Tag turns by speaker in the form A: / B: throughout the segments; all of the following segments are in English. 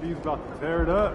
A: He's about to tear it up.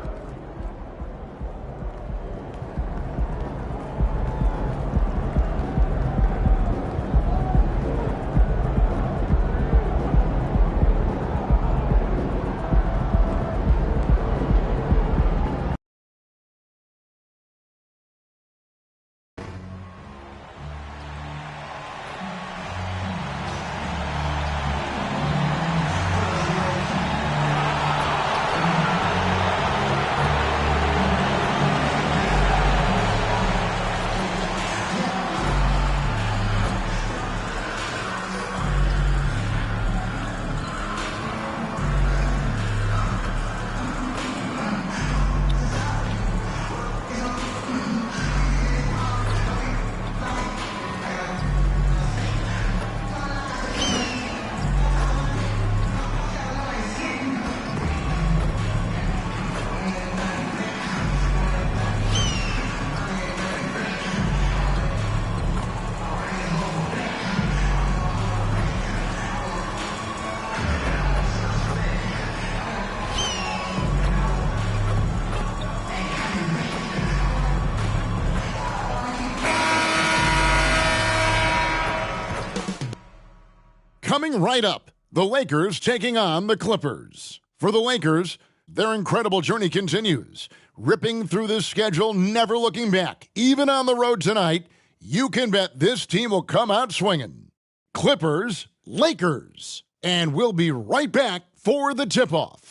B: Coming right up, the Lakers taking on the Clippers. For the Lakers, their incredible journey continues. Ripping through this schedule, never looking back. Even on the road tonight, you can bet this team will come out swinging. Clippers, Lakers. And we'll be right back for the tip-off.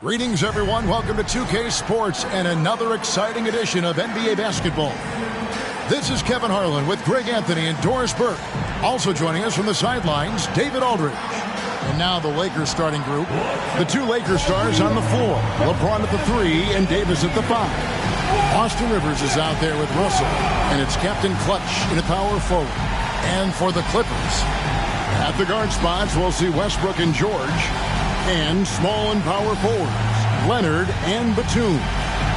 B: Greetings, everyone. Welcome to 2K Sports and another exciting edition of NBA basketball. This is Kevin Harlan with Greg Anthony and Doris Burke. Also joining us from the sidelines, David Aldridge. And now the Lakers starting group. The two Lakers stars on the floor. LeBron at the 3 and Davis at the 5. Austin Rivers is out there with Russell. And it's Captain Clutch in a power forward. And for the Clippers, at the guard spots, we'll see Westbrook and George. And small and power forwards, Leonard and Batum.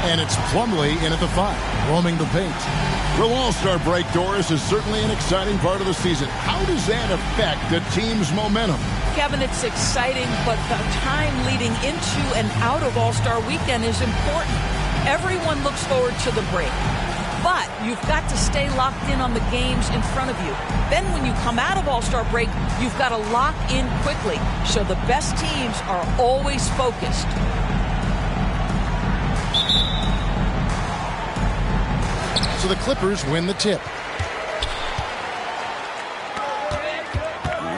B: And it's Plumlee in at the 5, roaming the paint. Well, All-Star break, Doris, is certainly an exciting part of the season. How does that affect the team's momentum?
C: Kevin, it's exciting, but the time leading into and out of All-Star weekend is important. Everyone looks forward to the break. But you've got to stay locked in on the games in front of you. Then when you come out of All-Star break, you've got to lock in quickly. So the best teams are always focused.
B: So the Clippers win the tip.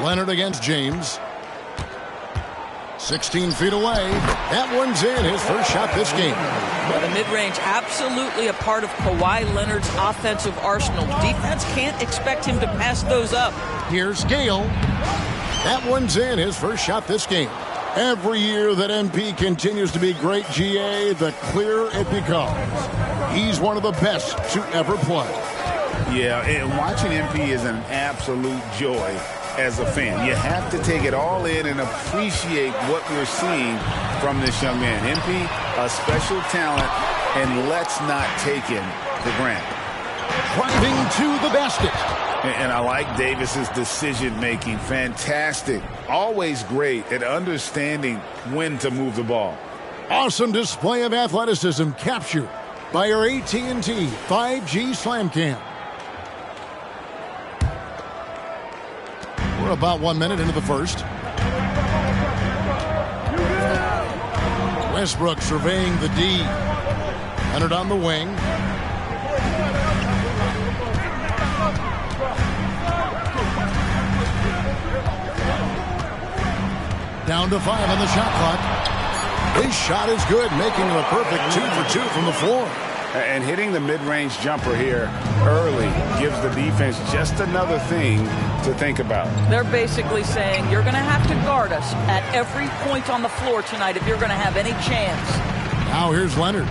B: Leonard against James. 16 feet away. That one's in. His first shot this game.
C: Well, the mid-range, absolutely a part of Kawhi Leonard's offensive arsenal. Defense can't expect him to pass those up.
B: Here's Gale. That one's in. His first shot this game. Every year that MP continues to be great, GA, the clearer it becomes. He's one of the best to ever play.
D: Yeah, and watching MP is an absolute joy as a fan. You have to take it all in and appreciate what we're seeing from this young man. MP, a special talent, and let's not take him for granted.
B: Driving to the basket.
D: And I like Davis's decision-making. Fantastic. Always great at understanding when to move the ball.
B: Awesome display of athleticism captured by our AT&T 5G Slam Cam. We're about 1 minute into the first. Westbrook surveying the D. Leonard on the wing. Down to 5 on the shot clock. His shot is good, making him a perfect 2 for 2 from the floor.
D: And hitting the mid-range jumper here early gives the defense just another thing to think about.
C: They're basically saying you're going to have to guard us at every point on the floor tonight if you're going to have any chance.
B: Now here's Leonard.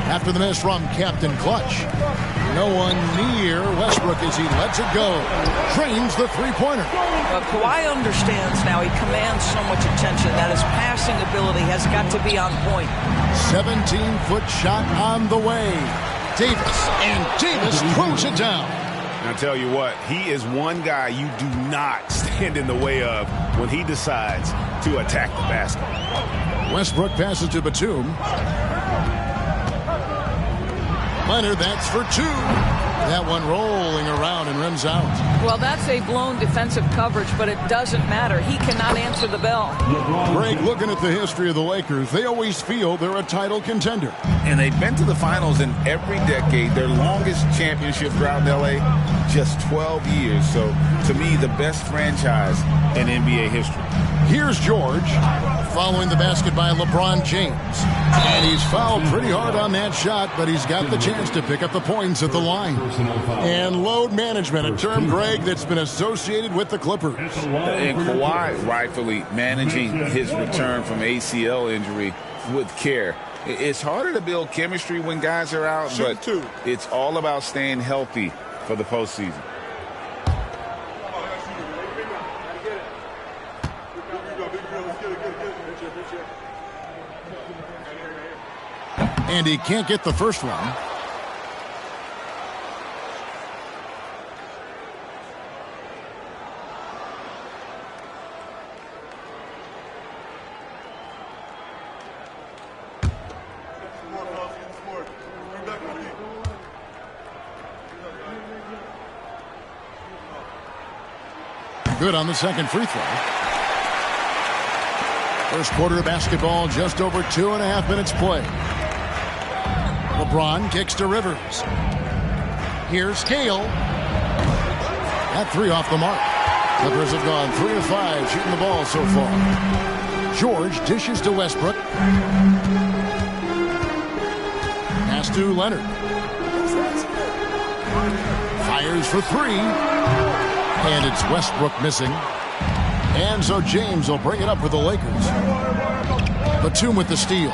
B: After the miss from Captain Clutch. No one near Westbrook as he lets it go. Trains the three-pointer.
C: Kawhi understands now. He commands so much attention that his passing ability has got to be on point.
B: 17-foot shot on the way. Davis, and Davis throws it down.
D: I'll tell you what, he is one guy you do not stand in the way of when he decides to attack the basket.
B: Westbrook passes to Batum. Leonard, that's for two. That one rolling around and rims out.
C: Well, that's a blown defensive coverage, but it doesn't matter. He cannot answer the bell.
B: Greg, looking at the history of the Lakers, they always feel they're a title contender.
D: And they've been to the finals in every decade. Their longest championship drought in L.A., just 12 years. So, to me, the best franchise in NBA history.
B: Here's George, following the basket by LeBron James. And he's fouled pretty hard on that shot, but he's got the chance to pick up the points at the line. And load management, a term, Greg, that's been associated with the Clippers.
D: And Kawhi rightfully managing his return from ACL injury with care. It's harder to build chemistry when guys are out, but it's all about staying healthy for the postseason.
B: And he can't get the first one. Good on the second free throw. First quarter of basketball, just over 2.5 minutes play. LeBron kicks to Rivers. Here's Gale. That three off the mark. Clippers have gone 3 of 5 shooting the ball so far. George dishes to Westbrook. Pass to Leonard. Fires for three. And it's Westbrook missing. And so James will bring it up for the Lakers. Batum with the steal.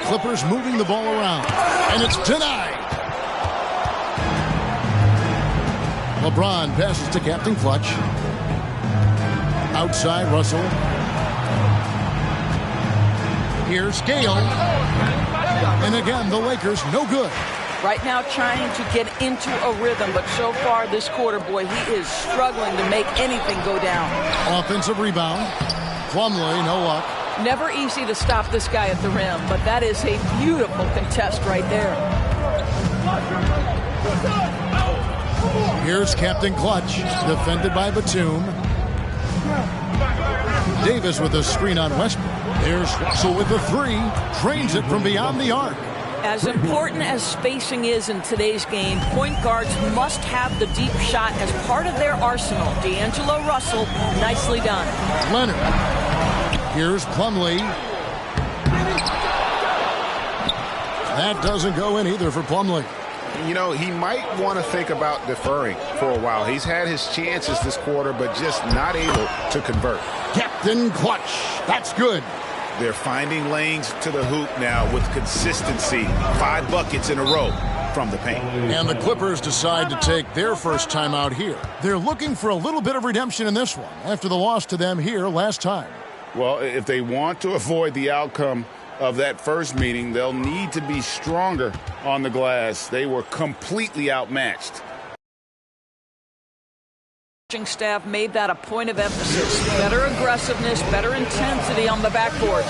B: Clippers moving the ball around. And it's denied. LeBron passes to Captain Clutch. Outside Russell. Here's Gale. And again, the Lakers no good.
C: Right now trying to get into a rhythm, but so far this quarter, boy, he is struggling to make anything go down.
B: Offensive rebound. Plumlee, no luck.
C: Never easy to stop this guy at the rim, but that is a beautiful contest right there.
B: Here's Captain Clutch, defended by Batum. Davis with a screen on Westbrook. There's Russell with the three. Drains it from beyond the arc.
C: As important as spacing is in today's game, point guards must have the deep shot as part of their arsenal. D'Angelo Russell, nicely done.
B: Leonard. Here's Plumlee. That doesn't go in either for Plumlee.
D: You know, he might want to think about deferring for a while. He's had his chances this quarter, but just not able to convert.
B: Captain Clutch. That's good.
D: They're finding lanes to the hoop now with consistency. 5 buckets in a row from the paint.
B: And the Clippers decide to take their first time out here. They're looking for a little bit of redemption in this one after the loss to them here last time.
D: Well, if they want to avoid the outcome of that first meeting, they'll need to be stronger on the glass. They were completely outmatched.
C: Staff made that a point of emphasis. Better aggressiveness, better intensity on the backboards.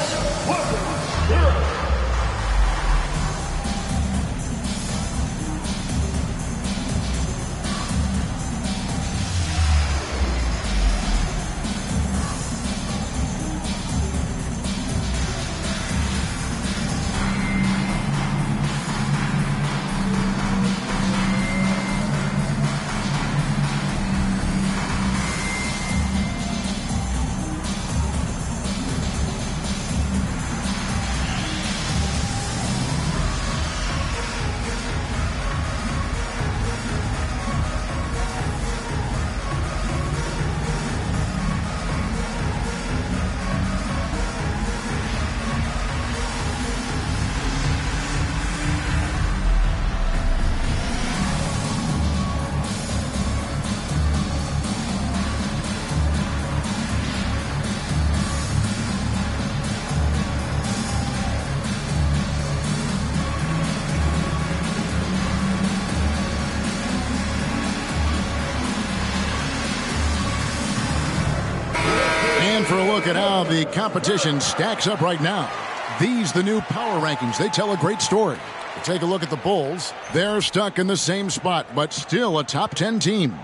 B: for a look at how the competition stacks up right now. These, the new power rankings, they tell a great story. Take a look at the Bulls. They're stuck in the same spot, but still a top 10 team.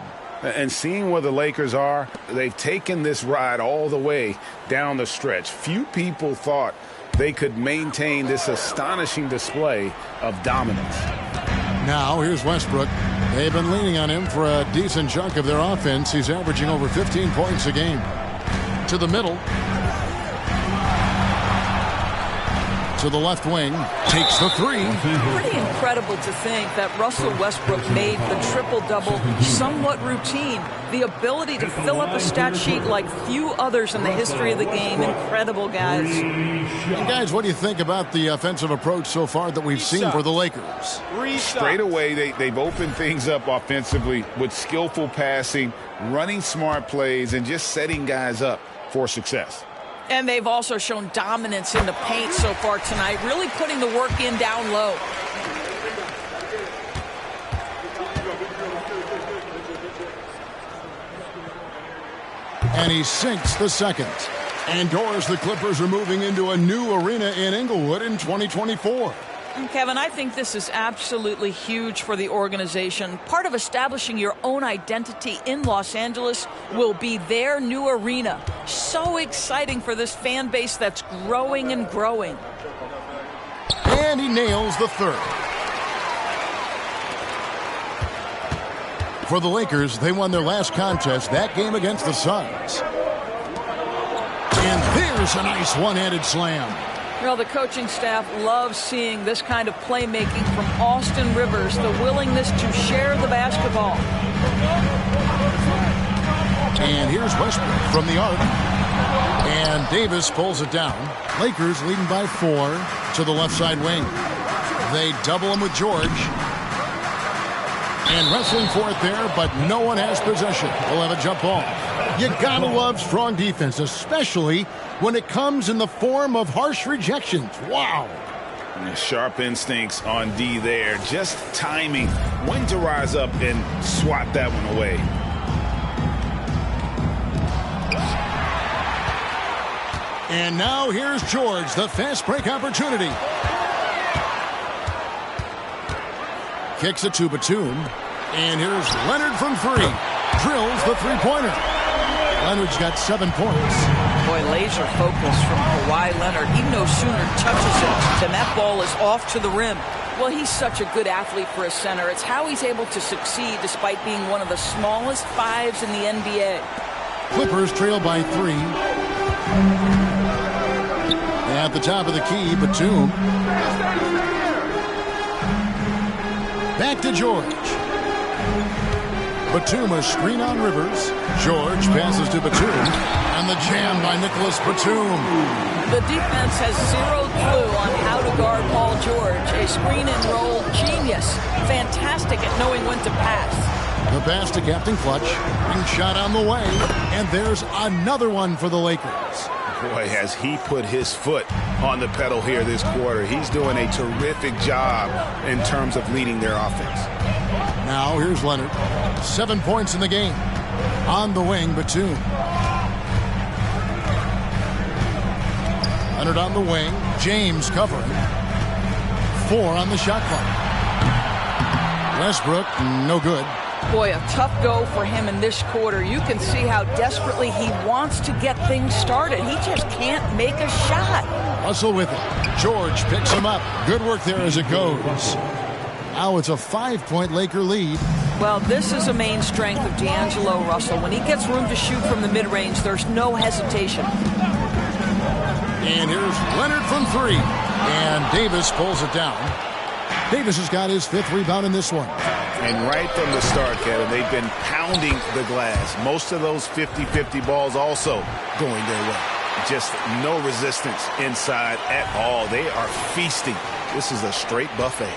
D: And seeing where the Lakers are, they've taken this ride all the way down the stretch. Few people thought they could maintain this astonishing display of dominance.
B: Now, here's Westbrook. They've been leaning on him for a decent chunk of their offense. He's averaging over 15 points a game. To the middle. To the left wing. Takes the three.
C: Pretty incredible to think that Russell Westbrook made the triple-double somewhat routine. The ability to fill up a stat sheet like few others in the history of the game. Incredible, guys.
B: And guys, what do you think about the offensive approach so far that we've seen for the Lakers?
D: Straight away, they've opened things up offensively with skillful passing, running smart plays, and just setting guys up for success.
C: And they've also shown dominance in the paint so far tonight, really putting the work in down low.
B: And he sinks the second. And Doris, the Clippers are moving into a new arena in Inglewood in 2024.
C: And Kevin, I think this is absolutely huge for the organization. Part of establishing your own identity in Los Angeles will be their new arena. So exciting for this fan base that's growing and growing.
B: And he nails the third. For the Lakers, they won their last contest, that game against the Suns. And there's a nice one-handed slam.
C: Well, the coaching staff loves seeing this kind of playmaking from Austin Rivers, the willingness to share the basketball.
B: And here's Westbrook from the arc. And Davis pulls it down. Lakers leading by 4 to the left side wing. They double him with George. And wrestling for it there, but no one has possession. We'll have a jump ball. You gotta love strong defense, especially when it comes in the form of harsh rejections. Wow.
D: And sharp instincts on D there. Just timing when to rise up and swat that one away.
B: And now here's George, the fast break opportunity. Kicks it to Batum. And here's Leonard from 3. Drills the three-pointer. Leonard's got 7 points.
C: Boy, laser focus from Kawhi Leonard. He no sooner touches it than that ball is off to the rim. Well, he's such a good athlete for a center. It's how he's able to succeed despite being one of the smallest 5s in the NBA.
B: Clippers trail by 3. At the top of the key, Batum. Back to George. Batum, a screen on Rivers. George passes to Batum. And the jam by Nicholas Batum.
C: The defense has zero clue on how to guard Paul George. A screen and roll genius. Fantastic at knowing when to pass.
B: The pass to Captain Clutch. And shot on the way. And there's another one for the Lakers.
D: Boy, has he put his foot on the pedal here this quarter. He's doing a terrific job in terms of leading their offense.
B: Now here's Leonard. 7 points in the game. On the wing, Batum. Leonard on the wing. James covering. 4 on the shot clock. Westbrook, no good.
C: Boy, a tough go for him in this quarter. You can see how desperately he wants to get things started. He just can't make a shot.
B: Russell with it. George picks him up. Good work there as it goes. Now it's a 5-point Laker lead.
C: Well, this is a main strength of D'Angelo Russell. When he gets room to shoot from the mid-range, there's no hesitation.
B: And here's Leonard from 3. And Davis pulls it down. Davis has got his 5th rebound in this one.
D: And right from the start, Kevin, they've been pounding the glass. Most of those 50-50 balls also going their way. Just no resistance inside at all. They are feasting. This is a straight buffet.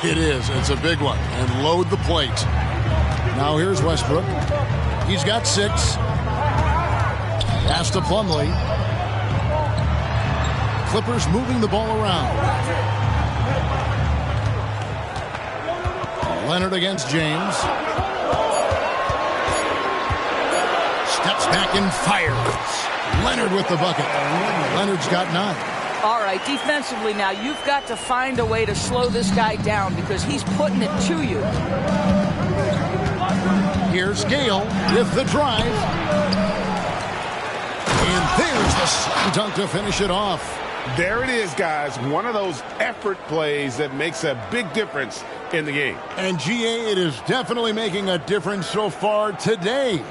B: It is. It's a big one. And load the plate. Now here's Westbrook. He's got 6. Pass to Plumlee. Clippers moving the ball around. Leonard against James. Steps back and fires. Leonard with the bucket. Leonard's got 9.
C: All right, defensively now, you've got to find a way to slow this guy down because he's putting it to you.
B: Here's Gale with the drive. And there's the slam dunk to finish it off.
D: There it is, guys. One of those effort plays that makes a big difference in the game.
B: And GA, it is definitely making a difference so far today.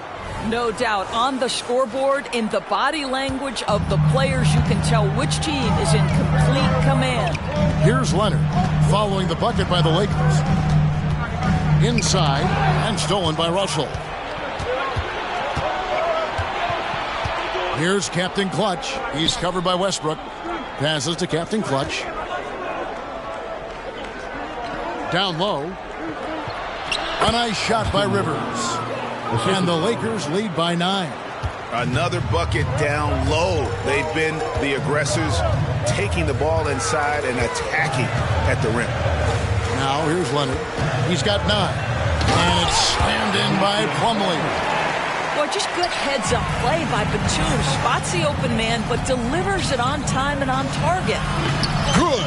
C: No doubt. On the scoreboard, in the body language of the players, you can tell which team is in complete command.
B: Here's Leonard following the bucket by the Lakers. Inside and stolen by Russell. Here's Captain Clutch. He's covered by Westbrook. Passes to Captain Clutch. Down low. A nice shot by Rivers. And the Lakers lead by 9.
D: Another bucket down low. They've been the aggressors, taking the ball inside and attacking at the rim.
B: Now here's Leonard. He's got 9. And it's slammed in by Plumlee.
C: Boy, just good heads-up play by Batum. Spots the open man, but delivers it on time and on target.
B: Good.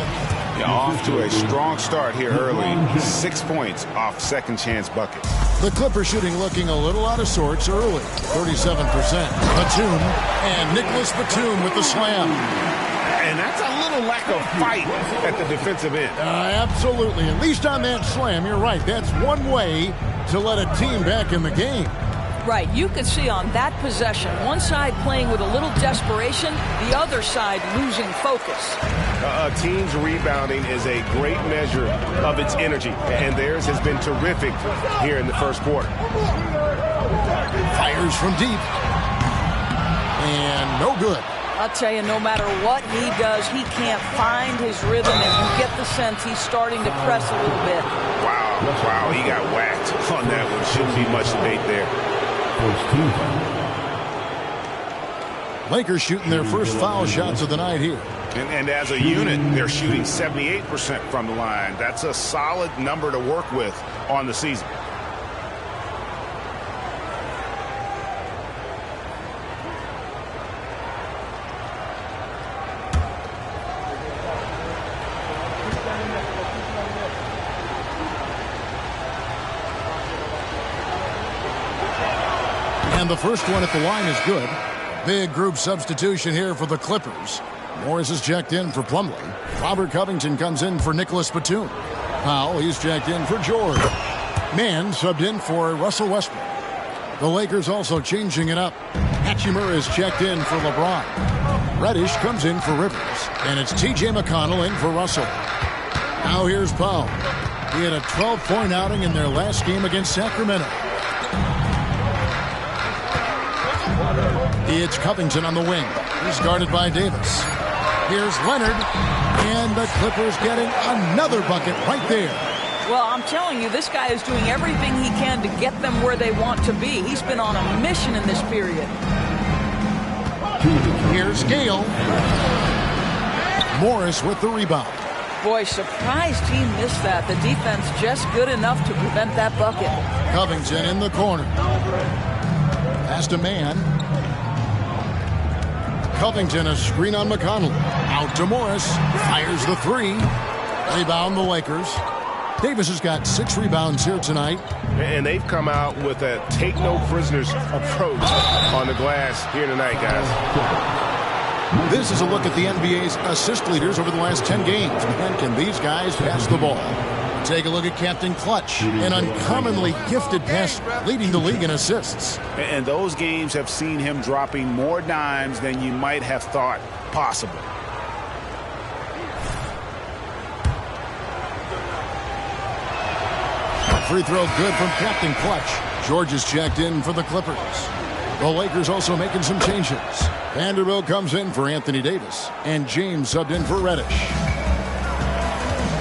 D: Yeah, off to a strong start here early. 6 points off second-chance bucket.
B: The Clippers shooting looking a little out of sorts early. 37%. Batum and Nicholas Batum with the slam.
D: And that's a little lack of fight at the defensive end.
B: Absolutely. At least on that slam, you're right. That's one way to let a team back in the game.
C: Right, you could see on that possession, one side playing with a little desperation, the other side losing focus.
D: A team's rebounding is a great measure of its energy, and theirs has been terrific here in the first quarter.
B: Fires from deep. And no good.
C: I'll tell you, no matter what he does, he can't find his rhythm, and you get the sense he's starting to press a little bit.
D: Wow, he got whacked on that one. Shouldn't be much debate there.
B: Lakers shooting their first foul shots of the night here.
D: And as a unit, they're shooting 78% from the line. That's a solid number to work with on the season.
B: And the first one at the line is good. Big group substitution here for the Clippers. Morris is checked in for Plumlee. Robert Covington comes in for Nicholas Batum. Powell, he's checked in for George. Mann subbed in for Russell Westbrook. The Lakers also changing it up. Hachimura is checked in for LeBron. Reddish comes in for Rivers. And it's T.J. McConnell in for Russell. Now here's Powell. He had a 12-point outing in their last game against Sacramento. It's Covington on the wing. He's guarded by Davis. Here's Leonard. And the Clippers getting another bucket right there.
C: Well, I'm telling you, this guy is doing everything he can to get them where they want to be. He's been on a mission in this period.
B: Here's Gale. Morris with the rebound.
C: Boy, surprised he missed that. The defense just good enough to prevent that bucket.
B: Covington in the corner. Pass to Mann. Covington, a screen on McConnell. Out to Morris. Fires the three. Rebound the Lakers. Davis has got 6 rebounds here tonight.
D: And they've come out with a take-no-prisoners approach on the glass here tonight, guys.
B: This is a look at the NBA's assist leaders over the last 10 games. And can these guys pass the ball? Take a look at Captain Clutch, an uncommonly gifted passer, leading the league in assists.
D: And those games have seen him dropping more dimes than you might have thought possible.
B: Free throw good from Captain Clutch. George is checked in for the Clippers. The Lakers also making some changes. Vanderbilt comes in for Anthony Davis, and James subbed in for Reddish.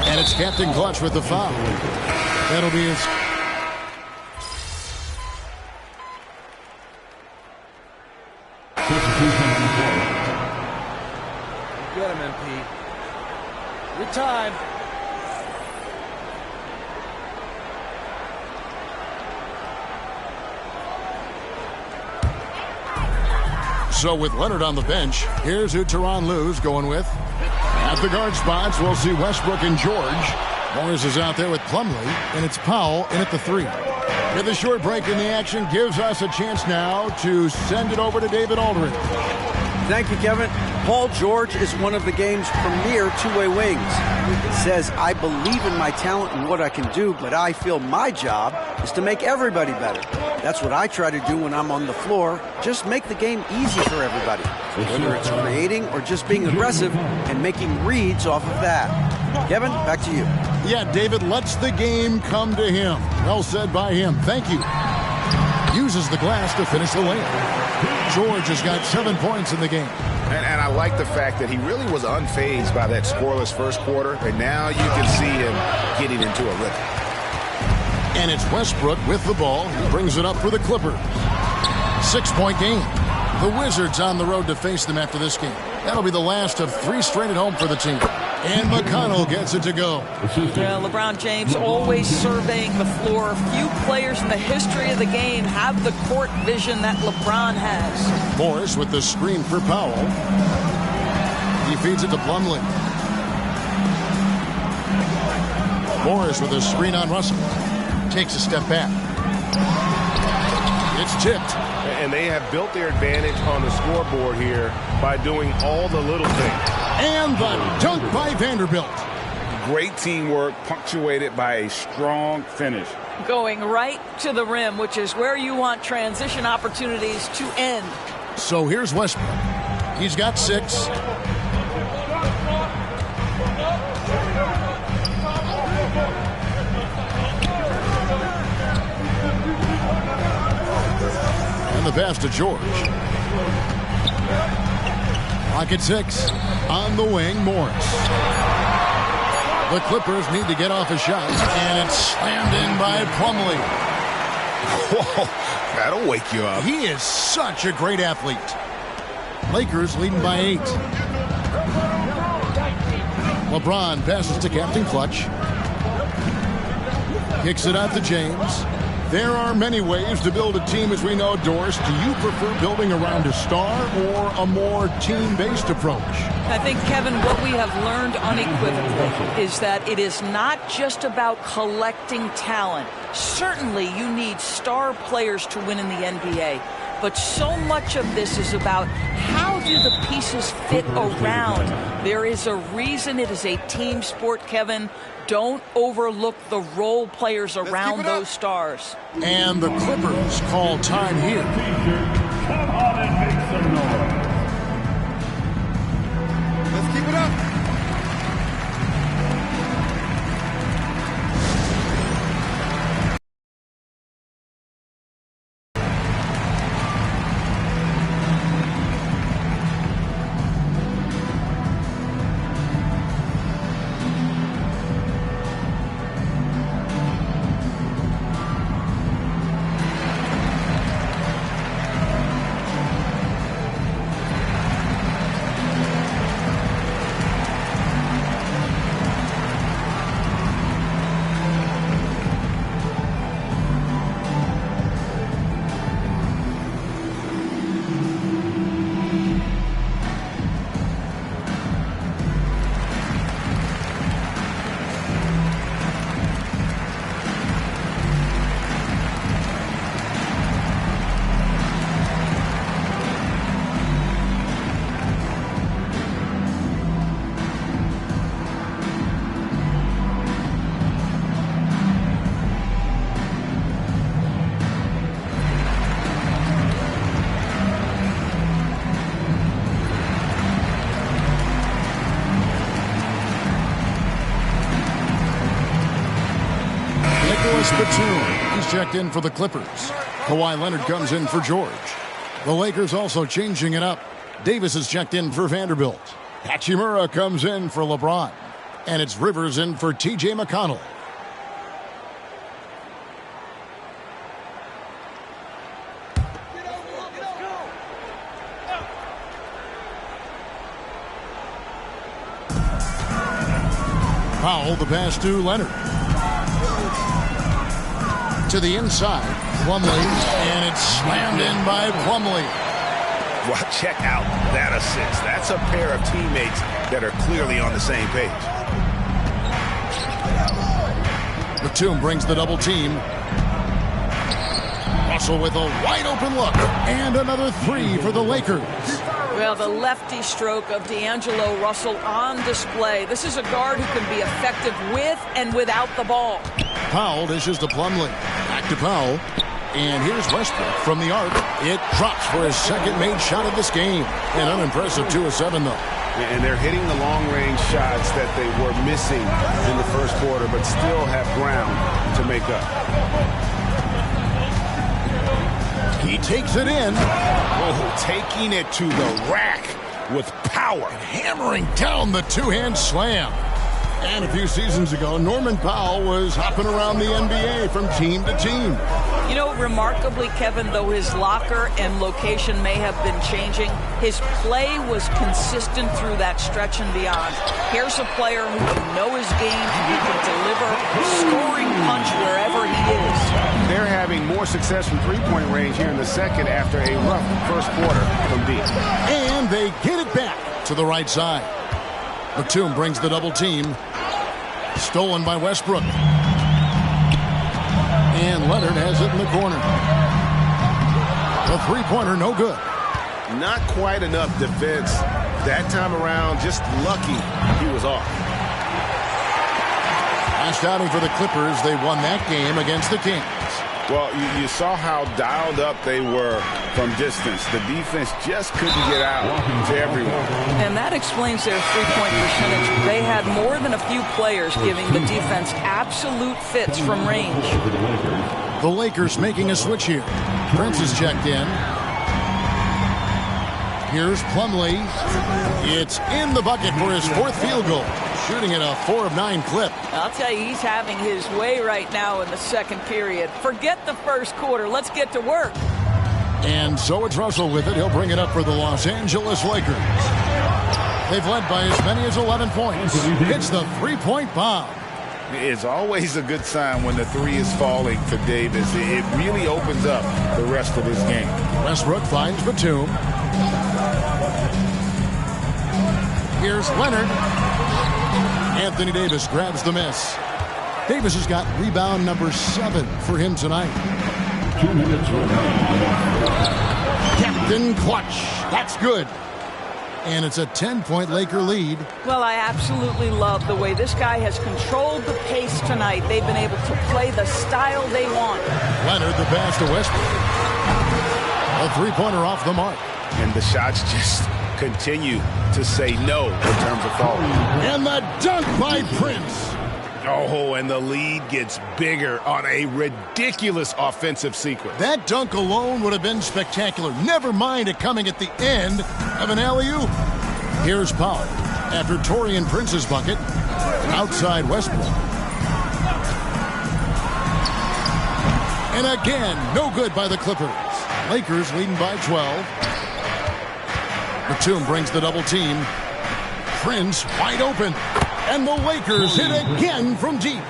B: And it's Captain Clutch with the foul. That'll be his.
A: Get him, MP. Your time.
B: So with Leonard on the bench, here's who Tyronn Lue's going with. At the guard spots, we'll see Westbrook and George. Morris is out there with Plumlee, and it's Powell in at the 3. With a short break in the action, gives us a chance now to send it over to David Aldridge.
E: Thank you, Kevin. Paul George is one of the game's premier two-way wings. He says, I believe in my talent and what I can do, but I feel my job is to make everybody better. That's what I try to do when I'm on the floor. Just make the game easy for everybody, whether it's creating or just being aggressive and making reads off of that. Kevin, back to you.
B: Yeah, David lets the game come to him. Well said by him. Thank you. Uses the glass to finish the layup. George has got 7 points in the game.
D: And I like the fact that he really was unfazed by that scoreless first quarter, and now you can see him getting into a rhythm.
B: And it's Westbrook with the ball. He brings it up for the Clippers. 6-point game. The Wizards on the road to face them after this game. That'll be the last of 3 straight at home for the team. And McConnell gets it to go.
C: Yeah, LeBron James always surveying the floor. Few players in the history of the game have the court vision that LeBron has.
B: Morris with the screen for Powell. He feeds it to Plumlee. Morris with a screen on Russell. Takes a step back. It's tipped.
F: And they have built their advantage on the scoreboard here by doing all the little things.
B: And the dunk by Vanderbilt.
D: Great teamwork punctuated by a strong finish.
C: Going right to the rim, which is where you want transition opportunities to end.
B: So here's Westbrook. He's got 6. And the pass to George. Pocket 6. On the wing, Morris. The Clippers need to get off a shot, and it's slammed in by Plumlee.
D: Whoa, that'll wake you up.
B: He is such a great athlete. Lakers leading by 8. LeBron passes to Captain Clutch. Kicks it out to James. There are many ways to build a team, as we know, Doris. Do you prefer building around a star or a more team-based approach?
C: I think, Kevin, what we have learned unequivocally is that it is not just about collecting talent. Certainly, you need star players to win in the NBA. But so much of this is about how do the pieces fit around. There is a reason it is a team sport, Kevin. Don't overlook the role players around those stars.
B: And the Clippers call time here.
F: Come on and make some noise.
A: Let's keep it up.
B: He's checked in for the Clippers. Kawhi Leonard comes in for George. The Lakers also changing it up. Davis is checked in for Vanderbilt. Hachimura comes in for LeBron. And it's Rivers in for T.J. McConnell. Powell, the pass to Leonard. To the inside, Plumlee, and it's slammed in by Plumlee.
D: Well, check out that assist. That's a pair of teammates that are clearly on the same page.
B: Batum brings the double team. Russell with a wide open look. And another three for the Lakers.
C: Well, the lefty stroke of D'Angelo Russell on display. This is a guard who can be effective with and without the ball.
B: Powell dishes to Plumlee. Back to Powell. And here's Westbrook from the arc. It drops for his second made shot of this game. An unimpressive 2 of 7, though.
D: And they're hitting the long-range shots that they were missing in the first quarter, but still have ground to make up.
B: He takes it in.
D: Oh, taking it to the rack with power.
B: Hammering down the two-hand slam. And a few seasons ago, Norman Powell was hopping around the NBA from team to team.
C: You know, remarkably, Kevin, though his locker and location may have been changing, his play was consistent through that stretch and beyond. Here's a player who can know his game, who can deliver scoring punch wherever he is.
D: They're having more success from three-point range here in the second after a rough first quarter from deep.
B: And they get it back to the right side. Batum brings the double team. Stolen by Westbrook. And Leonard has it in the corner. The three-pointer, no good.
D: Not quite enough defense that time around. Just lucky he was off.
B: Last outing for the Clippers. They won that game against the Kings.
D: Well, you saw how dialed up they were from distance. The defense just couldn't get out to everyone.
C: And that explains their three-point percentage. They had more than a few players giving the defense absolute fits from range.
B: The Lakers making a switch here. Prince is checked in. Here's Plumlee. It's in the bucket for his fourth field goal. Shooting at a 4 of 9 clip.
C: I'll tell you, he's having his way right now in the second period. Forget the first quarter. Let's get to work.
B: And so it's Russell with it. He'll bring it up for the Los Angeles Lakers. They've led by as many as 11 points. It's the three-point bomb.
D: It's always a good sign when the three is falling for Davis. It really opens up the rest of his game.
B: Westbrook finds Batum. Here's Leonard. Anthony Davis grabs the miss. Davis has got rebound number 7 for him tonight.
G: 2 minutes
B: Captain Clutch. That's good. And it's a 10-point Laker lead.
C: Well, I absolutely love the way this guy has controlled the pace tonight. They've been able to play the style they want.
B: Leonard, the pass to Westbrook. A three-pointer off the mark.
D: And the shots just continue to say no in terms of falling.
B: And the dunk by Prince.
D: Oh, and the lead gets bigger on a ridiculous offensive sequence.
B: That dunk alone would have been spectacular. Never mind it coming at the end of an alley-oop. Here's Powell after Taurean Prince's bucket. Outside Westbrook. And again, no good by the Clippers. Lakers leading by 12. Batum brings the double team. Prince wide open. And the Lakers hit again from deep.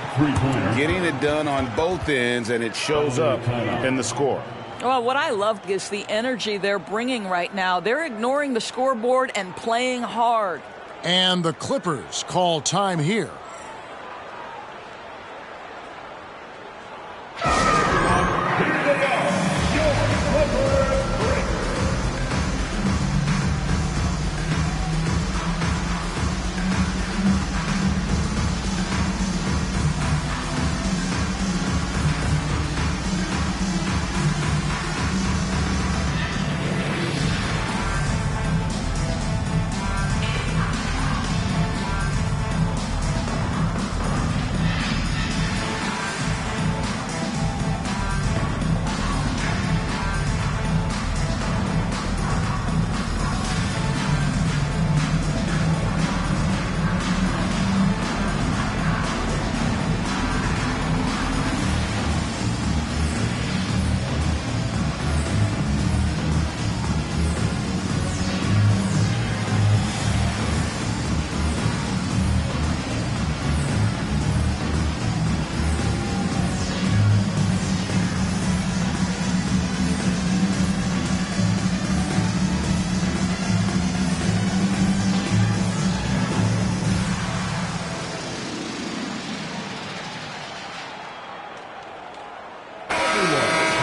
D: Getting it done on both ends, and it shows up in the score.
C: Well, what I love is the energy they're bringing right now. They're ignoring the scoreboard and playing hard.
B: And the Clippers call time here.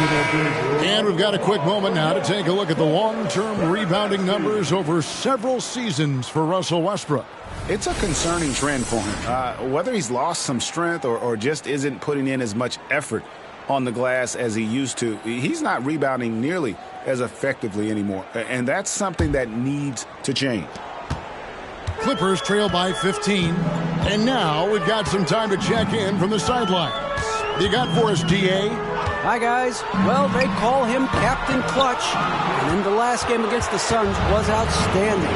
B: And we've got a quick moment now to take a look at the long-term rebounding numbers over several seasons for Russell Westbrook.
D: It's a concerning trend for him. Whether he's lost some strength or just isn't putting in as much effort on the glass as he used to, he's not rebounding nearly as effectively anymore. And that's something that needs to change.
B: Clippers trail by 15. And now we've got some time to check in from the sidelines. What you got for us, DA?
E: Hi, guys. Well, they call him Captain Clutch, and in the last game against the Suns was outstanding.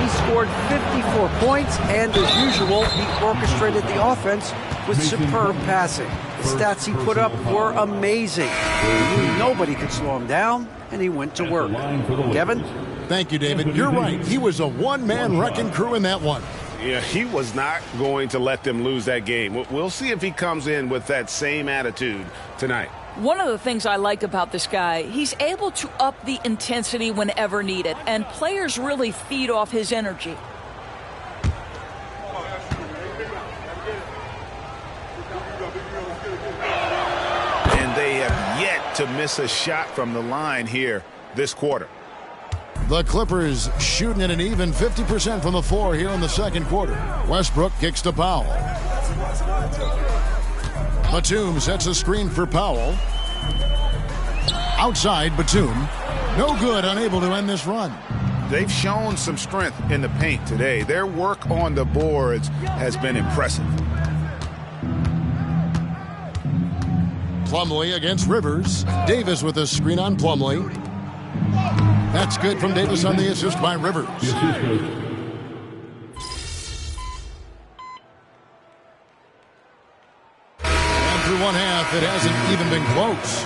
E: He scored 54 points, and as usual, he orchestrated the offense with superb passing. The stats he put up were amazing. He knew nobody could slow him down, and he went to work. Kevin?
B: Thank you, David. You're right. He was a one-man wrecking crew in that one.
F: Yeah, he was not going to let them lose that game. We'll see if he comes in with that same attitude tonight.
C: One of the things I like about this guy, he's able to up the intensity whenever needed, and players really feed off his energy.
D: And they have yet to miss a shot from the line here this quarter.
B: The Clippers shooting at an even 50% from the floor here in the second quarter. Westbrook kicks to Powell. Batum sets a screen for Powell. Outside, Batum. No good, unable to end this run.
D: They've shown some strength in the paint today. Their work on the boards has been impressive.
B: Plumlee against Rivers. Davis with a screen on Plumlee. That's good from Davis on the assist by Rivers. Through one half, it hasn't even been close.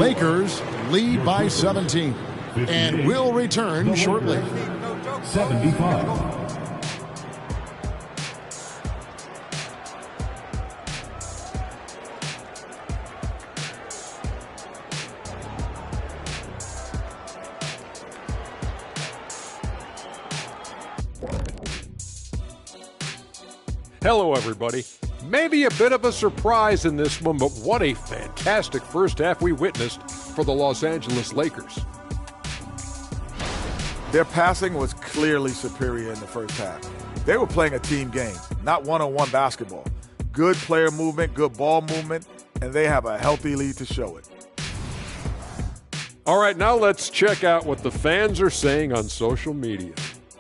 B: Lakers lead by 17 and will return shortly.
G: 75.
H: Hello, everybody. Maybe a bit of a surprise in this one, but what a fantastic first half we witnessed for the Los Angeles Lakers.
I: Their passing was clearly superior in the first half. They were playing a team game, not one-on-one basketball. Good player movement, good ball movement, and they have a healthy lead to show it.
H: All right, now let's check out what the fans are saying on social media.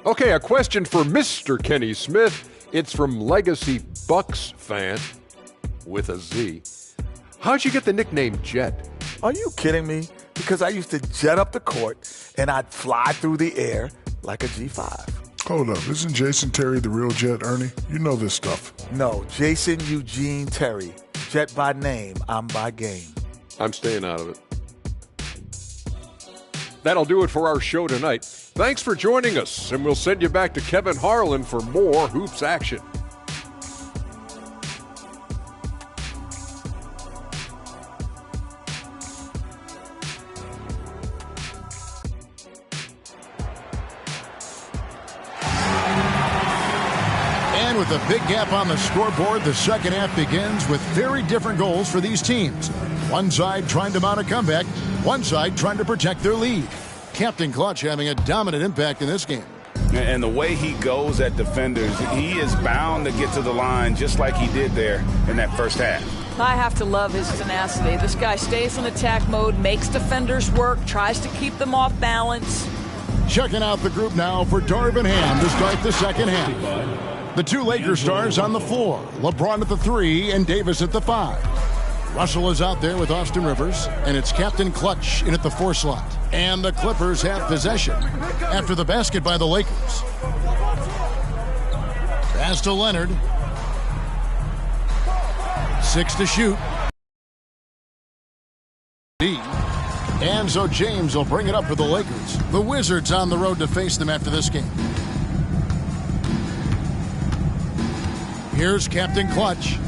H: Okay, a question for Mr. Kenny Smith. It's from Legacy Bucks fan with a Z. How'd you get the nickname Jet?
I: Are you kidding me? Because I used to jet up the court and I'd fly through the air like a G5.
J: Hold up, isn't Jason Terry the real Jet, Ernie? You know this stuff.
I: No, Jason Eugene Terry. Jet by name, I'm by game.
H: I'm staying out of it. That'll do it for our show tonight. Thanks for joining us, and we'll send you back to Kevin Harlan for more hoops action.
B: And with a big gap on the scoreboard, the second half begins with very different goals for these teams. One side trying to mount a comeback, one side trying to protect their lead. Captain Clutch having a dominant impact in this game.
D: And the way he goes at defenders, he is bound to get to the line just like he did there in that first half.
C: I have to love his tenacity. This guy stays in attack mode, makes defenders work, tries to keep them off balance.
B: Checking out the group now for Darvin Ham to start the second half. The two Lakers stars on the floor, LeBron at the 3 and Davis at the 5. Russell is out there with Austin Rivers, and it's Captain Clutch in at the 4 slot. And the Clippers have possession after the basket by the Lakers. Pass to Leonard. 6 to shoot. And so James will bring it up for the Lakers. The Wizards on the road to face them after this game. Here's Captain Clutch.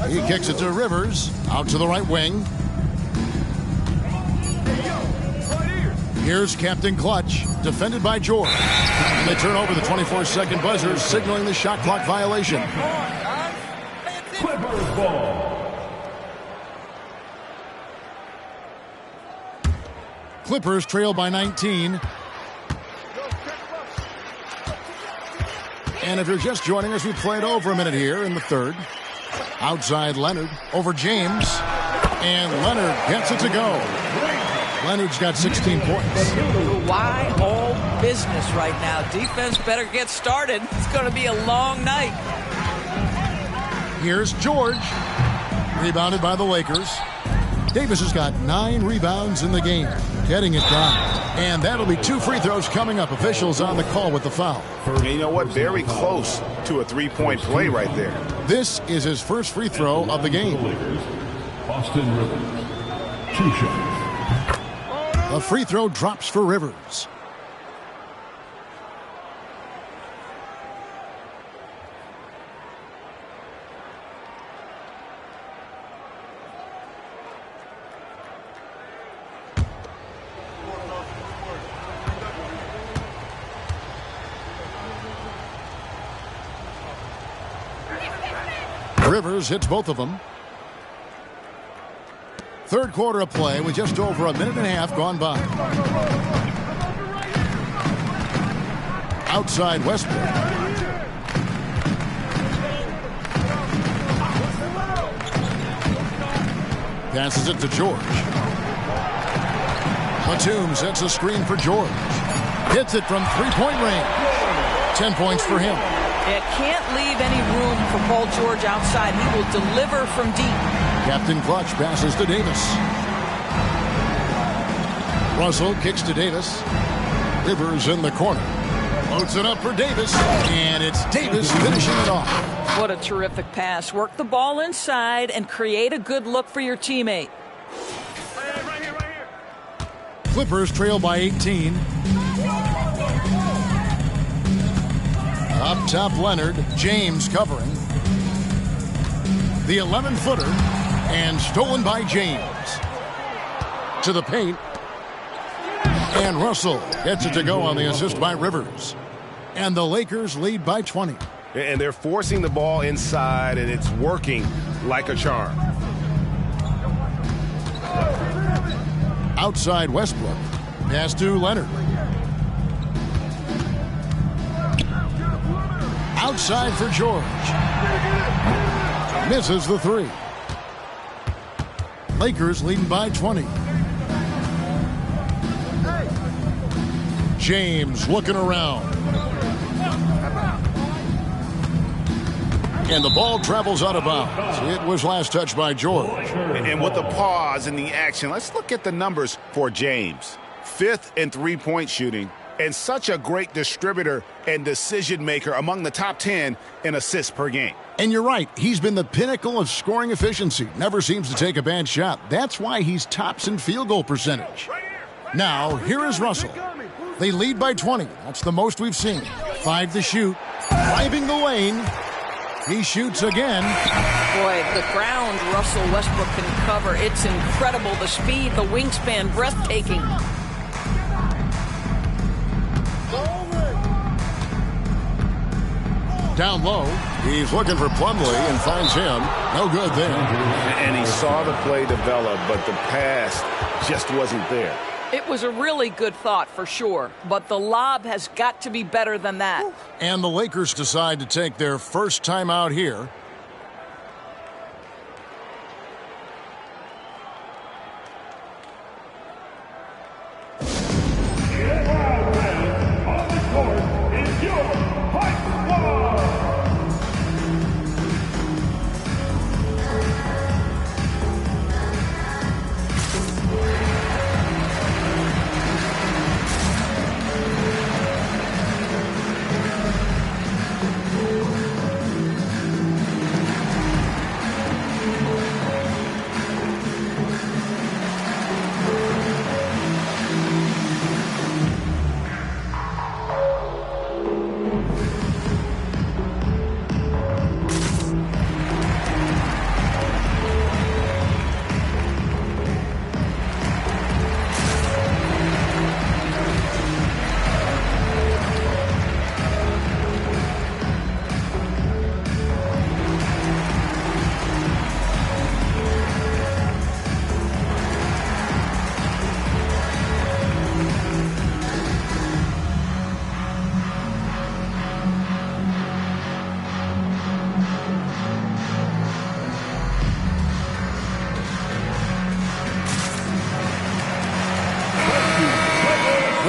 B: He kicks it to Rivers, out to the right wing. Here's Captain Clutch, defended by George. And they turn over the 24-second buzzer, signaling the shot clock violation.
G: Clippers ball.
B: Clippers trail by 19. And if you're just joining us, we played over a minute here in the third. Outside Leonard over James. And Leonard gets it to go. Leonard's got 16 points.
C: Why all business right now? Defense better get started. It's going to be a long night.
B: Here's George. Rebounded by the Lakers. Davis has got 9 rebounds in the game. Getting it done. And that'll be 2 free throws coming up. Officials on the call with the foul.
F: And you know what? Very close to a three-point play right there.
B: This is his first free throw of the game.
G: Austin Rivers. 2 shots.
B: A free throw drops for Rivers. Rivers hits both of them. Third quarter of play with just over a minute and a half gone by. Outside Westbrook. Passes it to George. Batum sets a screen for George. Hits it from three-point range. 10 points for him.
C: It can't leave any room for Paul George outside. He will deliver from deep.
B: Captain Clutch passes to Davis. Russell kicks to Davis. Rivers in the corner. Loads it up for Davis. And it's Davis finishing it off.
C: What a terrific pass. Work the ball inside and create a good look for your teammate.
F: Right here.
B: Clippers trail by 18. Up top, Leonard. James covering. The 11-footer. And stolen by James. To the paint. And Russell gets it to go on the assist by Rivers. And the Lakers lead by 20.
F: And they're forcing the ball inside, and it's working like a charm.
B: Outside Westbrook. Pass to Leonard. Outside for George. Misses the three. Lakers leading by 20. James looking around. And the ball travels out of bounds. It was last touched by George.
F: And with the pause in the action, let's look at the numbers for James. 5th in three-point shooting, and such a great distributor and decision maker, among the top 10 in assists per game.
B: And you're right, he's been the pinnacle of scoring efficiency. Never seems to take a bad shot. That's why he's tops in field goal percentage. Now, here is Russell. They lead by 20. That's the most we've seen. 5 to shoot. Driving the lane. He shoots again.
C: Boy, the ground Russell Westbrook can cover. It's incredible. The speed, the wingspan, breathtaking.
B: Down low. He's looking for Plumlee and finds him. No good there.
F: And he saw the play develop, but the pass just wasn't there.
C: It was a really good thought for sure, but the lob has got to be better than that.
B: And the Lakers decide to take their first time out here.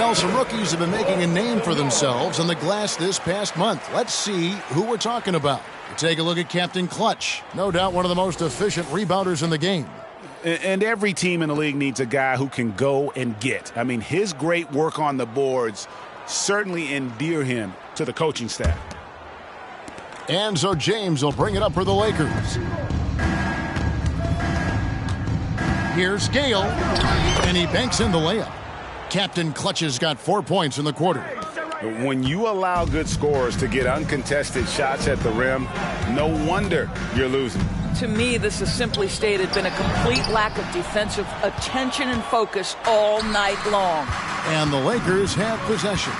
B: Well, some rookies have been making a name for themselves on the glass this past month. Let's see who we're talking about. Take a look at Captain Clutch. No doubt one of the most efficient rebounders in the game.
F: And every team in the league needs a guy who can go and get. I mean, his great work on the boards certainly endear him to the coaching staff.
B: And so James will bring it up for the Lakers. Here's Gale, and he banks in the layup. Captain Clutch has got 4 points in the quarter.
F: When you allow good scorers to get uncontested shots at the rim, no wonder you're losing.
C: To me, this has simply stated been a complete lack of defensive attention and focus all night long.
B: And the Lakers have possession.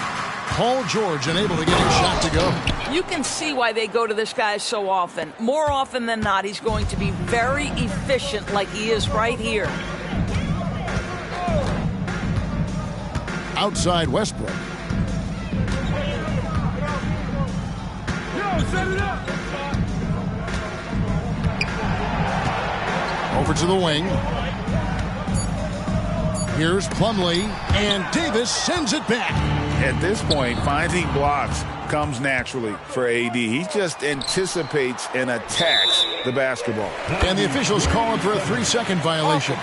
B: Paul George unable to get his shot to go.
C: You can see why they go to this guy so often. More often than not, he's going to be very efficient like he is right here.
B: Outside Westbrook. Over to the wing. Here's Plumlee, and Davis sends it back.
F: At this point, finding blocks comes naturally for AD. He just anticipates and attacks the basketball.
B: And the officials calling for a 3-second violation.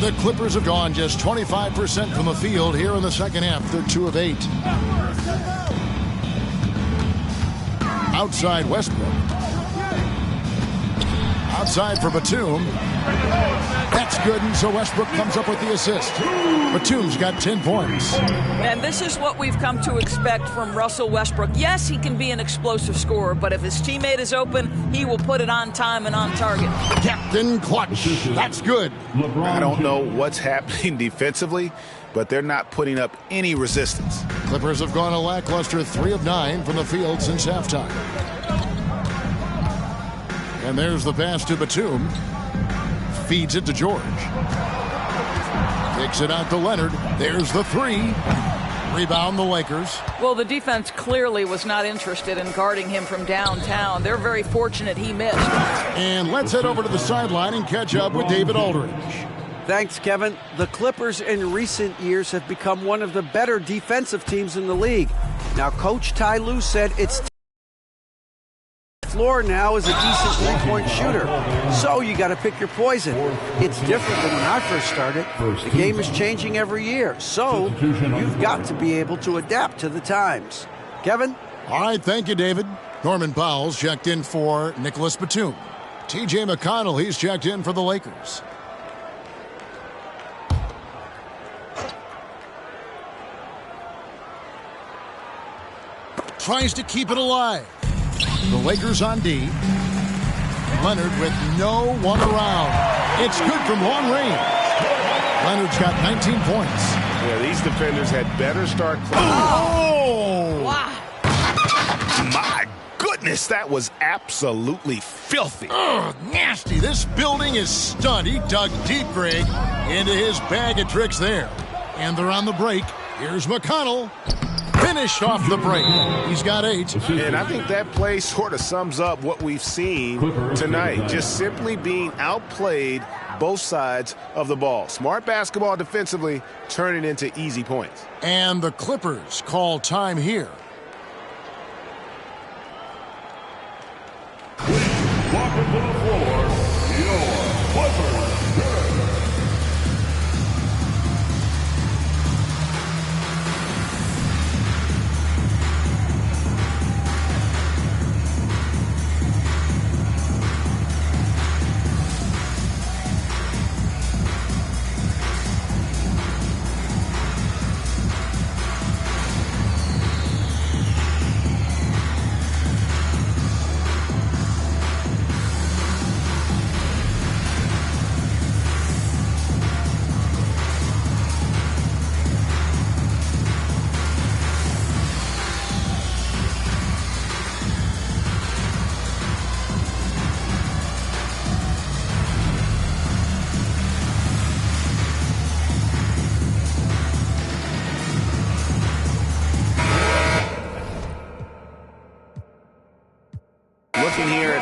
B: The Clippers have gone just 25% from the field here in the second half. They're 2 of 8. Outside Westbrook. Outside for Batum. That's good, and so Westbrook comes up with the assist. Batum's got 10 points.
C: And this is what we've come to expect from Russell Westbrook. Yes, he can be an explosive scorer, but if his teammate is open, he will put it on time and on target.
B: Captain Clutch. That's good.
F: I don't know what's happening defensively, but they're not putting up any resistance.
B: Clippers have gone a lackluster 3 of 9 from the field since halftime. And there's the pass to Batum. Feeds it to George. Kicks it out to Leonard. There's the 3. Rebound the Lakers.
C: Well, the defense clearly was not interested in guarding him from downtown. They're very fortunate he missed.
B: And let's head over to the sideline and catch up with David Aldridge.
E: Thanks, Kevin. The Clippers in recent years have become one of the better defensive teams in the league. Now, Coach Ty Lue said it's floor now is a decent three-point shooter. So you got to pick your poison. It's different than when I first started. The game is changing every year. So you've got to be able to adapt to the times. Kevin?
B: All right, thank you, David. Norman Powell's checked in for Nicholas Batum. T.J. McConnell, he's checked in for the Lakers. Tries to keep it alive. The Lakers on D. Leonard with no one around. It's good from long range. Leonard's got 19 points.
F: Yeah, these defenders had better start.
B: Oh!
C: Wow.
F: My goodness, that was absolutely filthy.
B: Ugh, nasty. This building is stunned. He dug deep, Greg, into his bag of tricks there. And they're on the break. Here's McConnell. Finished off the break. He's got 8.
F: And I think that play sort of sums up what we've seen tonight. Just simply being outplayed both sides of the ball. Smart basketball defensively, turning into easy points.
B: And the Clippers call time here.
G: Welcome to the floor, your Clippers.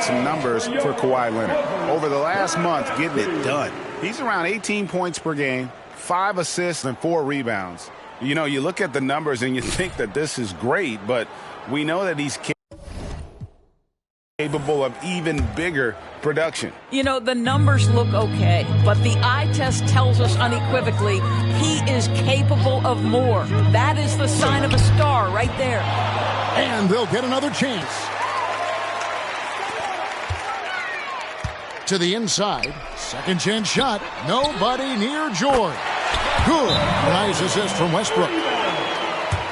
F: at some numbers for Kawhi Leonard. Over the last month, getting it done. He's around 18 points per game, 5 assists, and 4 rebounds. You know, you look at the numbers and you think that this is great, but we know that he's capable of even bigger production.
C: You know, the numbers look okay, but the eye test tells us unequivocally he is capable of more. That is the sign of a star right there.
B: And they'll get another chance. To the inside. Second chance shot. Nobody near George. Good. Nice assist from Westbrook.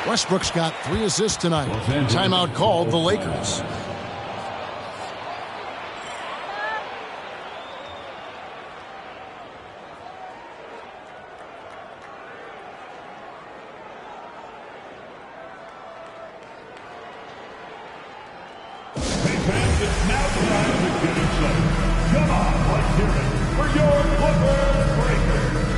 B: Westbrook's got 3 assists tonight. Timeout called the Lakers.
G: It's now time to get excited. Come on, let's hear it for your Clippers Breakers.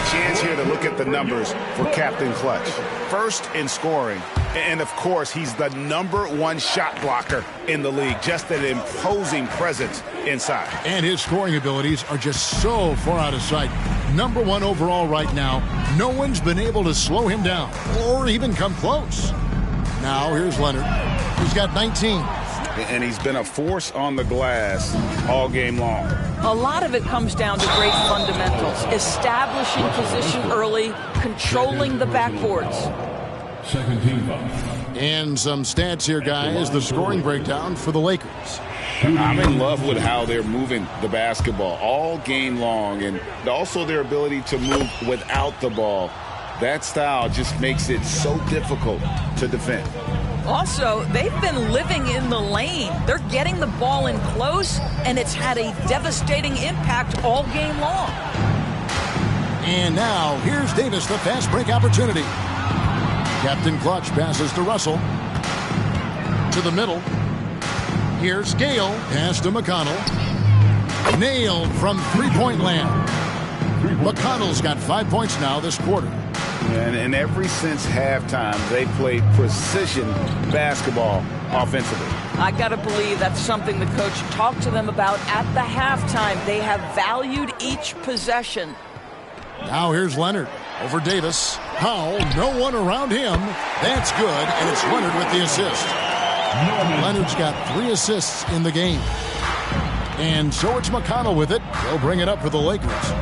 F: Chance here to look at the numbers for Captain Clutch. First in scoring, and of course, he's the #1 shot blocker in the league. Just an imposing presence inside.
B: And his scoring abilities are just so far out of sight. #1 overall right now. No one's been able to slow him down or even come close. Now here's Leonard. He's got 19.
F: And he's been a force on the glass all game long.
C: A lot of it comes down to great fundamentals. Establishing position early, controlling the backboards.
G: Second team foul.
B: And some stats here, guys. The scoring breakdown for the Lakers.
F: I'm in love with how they're moving the basketball all game long, and also their ability to move without the ball. That style just makes it so difficult to defend.
C: Also, they've been living in the lane. They're getting the ball in close, and it's had a devastating impact all game long.
B: And now, here's Davis, the fast break opportunity. Captain Clutch passes to Russell. To the middle. Here's Gale. Pass to McConnell. Nailed from three-point land. McConnell's got 5 points now this quarter.
F: And ever since halftime, they played precision basketball offensively.
C: I got to believe that's something the coach talked to them about at the halftime. They have valued each possession.
B: Now here's Leonard over Davis. Powell, no one around him. That's good, and it's Leonard with the assist. Leonard's got 3 assists in the game. And so it's McConnell with it. He'll bring it up for the Lakers.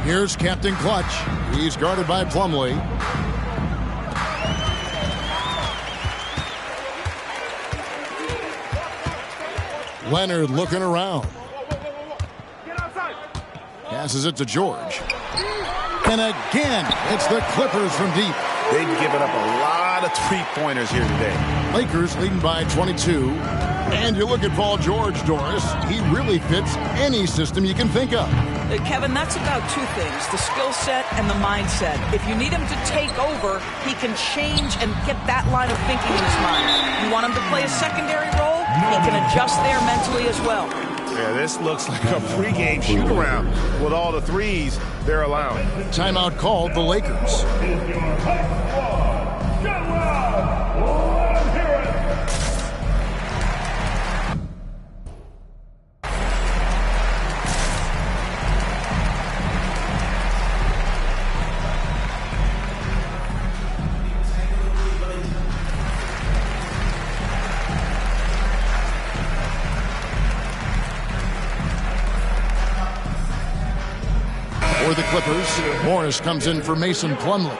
B: Here's Captain Clutch. He's guarded by Plumlee. Leonard looking around. Passes it to George. And again, it's the Clippers from deep.
F: They've given up a lot of three-pointers here today.
B: Lakers leading by 22. And you look at Paul George, Doris. He really fits any system you can think of.
C: Kevin, that's about 2 things, the skill set and the mindset. If you need him to take over, he can change and get that line of thinking in his mind. You want him to play a secondary role, he can adjust there mentally as well.
F: Yeah, this looks like a pregame shoot-around with all the threes they're allowing.
B: Timeout called the Lakers. For the Clippers, Morris comes in for Mason Plumlee.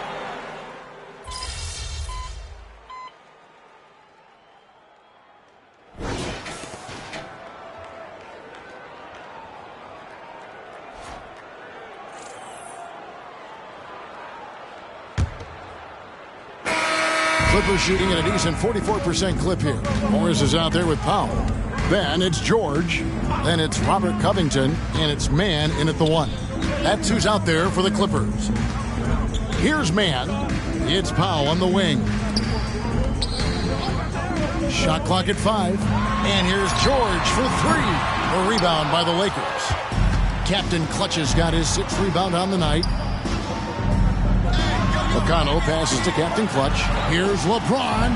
B: Clippers shooting at a decent 44% clip here. Morris is out there with Powell. Then it's George. Then it's Robert Covington. And it's Mann in at the 1. That's who's out there for the Clippers. Here's Mann. It's Powell on the wing. Shot clock at 5. And here's George for 3. A rebound by the Lakers. Captain Clutch has got his 6th rebound on the night. McConnell passes to Captain Clutch. Here's LeBron.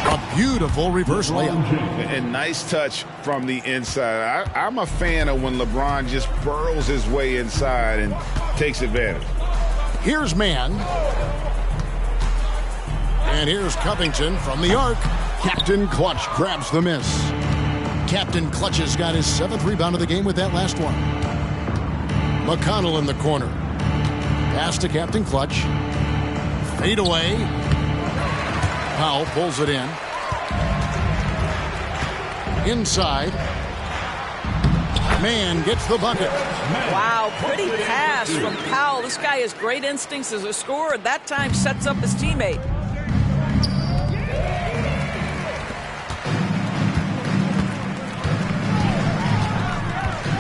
B: A beautiful reverse layup.
F: A nice touch from the inside. I'm a fan of when LeBron just burrows his way inside and takes advantage.
B: Here's Mann. And here's Covington from the arc. Captain Clutch grabs the miss. Captain Clutch has got his 7th rebound of the game with that last one. McConnell in the corner. Pass to Captain Clutch. Fade away. Powell pulls it in. Inside. Mann gets the bucket.
C: Wow, pretty pass from Powell. This guy has great instincts as a scorer. That time sets up his teammate.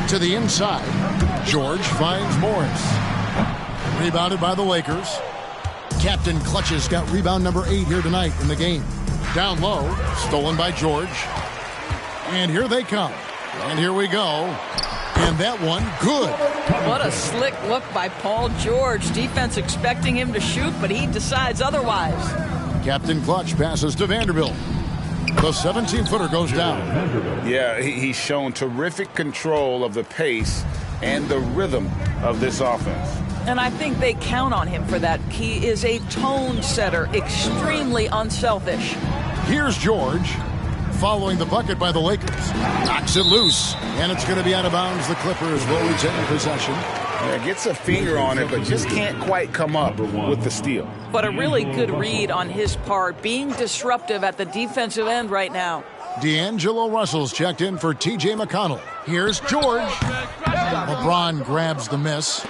B: To the inside. George finds Morris. Rebounded by the Lakers. Captain Clutch has got rebound number 8 here tonight in the game. Down low, stolen by George. And here they come. And here we go. And that one, good.
C: What a slick look by Paul George. Defense expecting him to shoot, but he decides otherwise.
B: Captain Clutch passes to Vanderbilt. The 17-footer goes down.
F: Yeah, he's shown terrific control of the pace and the rhythm of this offense.
C: And I think they count on him for that. He is a tone setter, extremely unselfish.
B: Here's George, following the bucket by the Lakers. Knocks it loose, and it's going to be out of bounds. The Clippers will retain possession.
F: Yeah, gets a finger on it, but just can't quite come up with the steal.
C: But a really good read on his part, being disruptive at the defensive end right now.
B: D'Angelo Russell's checked in for T.J. McConnell. Here's George. LeBron grabs the miss.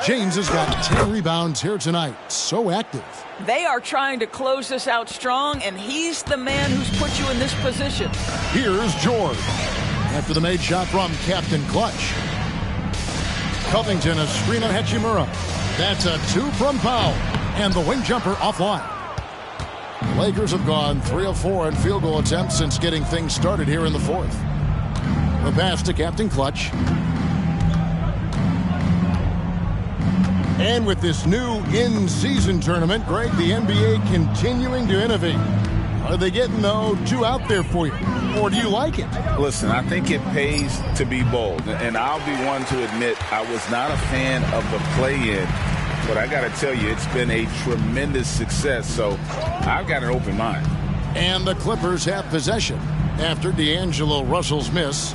B: James has got 10 rebounds here tonight. So active.
C: They are trying to close this out strong, and he's the man who's put you in this position.
B: Here's George. After the made shot from Captain Clutch. Covington, a screen on Hachimura. That's a 2 from Powell. And the wing jumper offline. The Lakers have gone 3 of 4 in field goal attempts since getting things started here in the 4th. The pass to Captain Clutch. And with this new in-season tournament, Greg, the NBA continuing to innovate. Are they getting, though, too out there for you? Or do you like it?
F: Listen, I think it pays to be bold. And I'll be one to admit I was not a fan of the play-in. But I got to tell you, it's been a tremendous success. So I've got an open mind.
B: And the Clippers have possession after D'Angelo Russell's miss.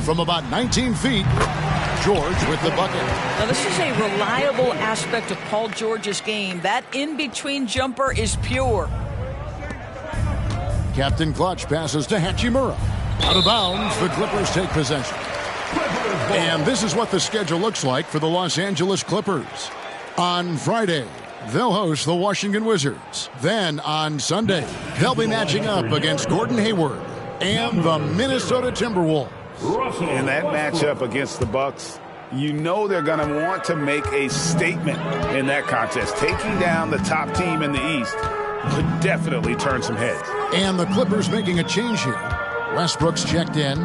B: From about 19 feet, George with the bucket.
C: Now, this is a reliable aspect of Paul George's game. That in-between jumper is pure.
B: Captain Clutch passes to Hachimura. Out of bounds, the Clippers take possession. And this is what the schedule looks like for the Los Angeles Clippers. On Friday, they'll host the Washington Wizards. Then on Sunday, they'll be matching up against Gordon Hayward and the Minnesota Timberwolves.
F: In that matchup against the Bucks, you know they're going to want to make a statement in that contest. Taking down the top team in the East could definitely turn some heads.
B: And the Clippers making a change here. Westbrook's checked in.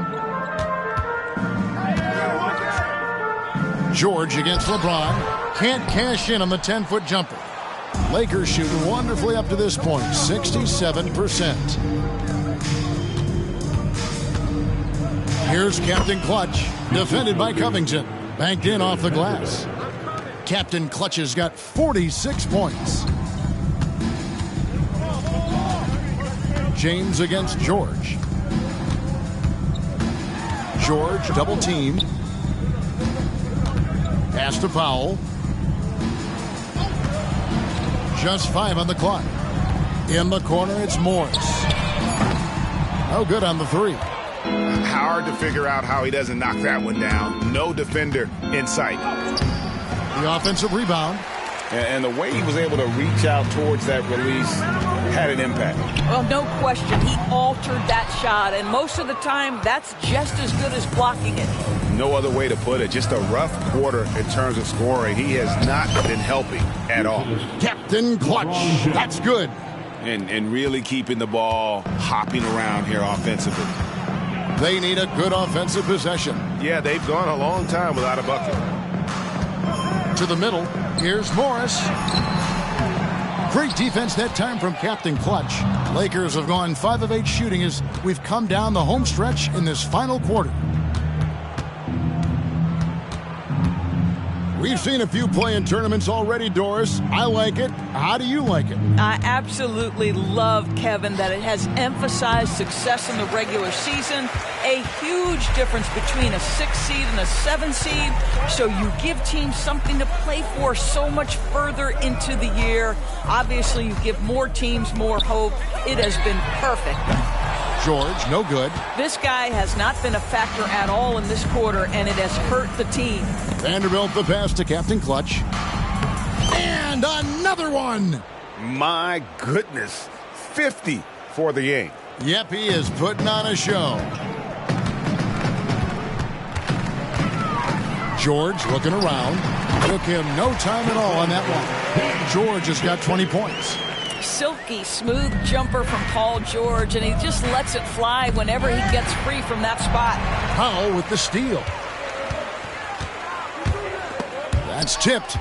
B: George against LeBron. Can't cash in on the 10-foot jumper. Lakers shooting wonderfully up to this point, 67%. Here's Captain Clutch, defended by Covington. Banked in off the glass. Captain Clutch has got 46 points. James against George. George double teamed. Pass to Powell. Just 5 on the clock. In the corner, it's Morris. No good on the 3.
F: Hard to figure out how he doesn't knock that one down. No defender in sight.
B: The offensive rebound.
D: And the way he was able to reach out towards that release had an impact.
C: Well, no question. He altered that shot, and most of the time, that's just as good as blocking it.
F: No other way to put it. Just a rough quarter in terms of scoring. He has not been helping at all.
B: Captain Clutch. That's good.
F: And really keeping the ball hopping around here offensively.
B: They need a good offensive possession.
F: Yeah, they've gone a long time without a bucket.
B: To the middle. Here's Morris. Great defense that time from Captain Clutch. Lakers have gone 5 of 8 shooting as we've come down the home stretch in this final quarter. We've seen a few play-in tournaments already, Doris. I like it. How do you like it?
C: I absolutely love, Kevin, that it has emphasized success in the regular season. A huge difference between a 6 seed and a 7 seed. So you give teams something to play for so much further into the year. Obviously, you give more teams more hope. It has been perfect.
B: George, no good.
C: This guy has not been a factor at all in this quarter, and it has hurt the team.
B: Vanderbilt the pass to Captain Clutch. And another one.
F: My goodness. 50 for the game.
B: Yep, he is putting on a show. George looking around. Took him no time at all on that one. George has got 20 points.
C: Silky smooth jumper from Paul George, and he just lets it fly whenever he gets free from that spot.
B: Powell with the steal. That's tipped.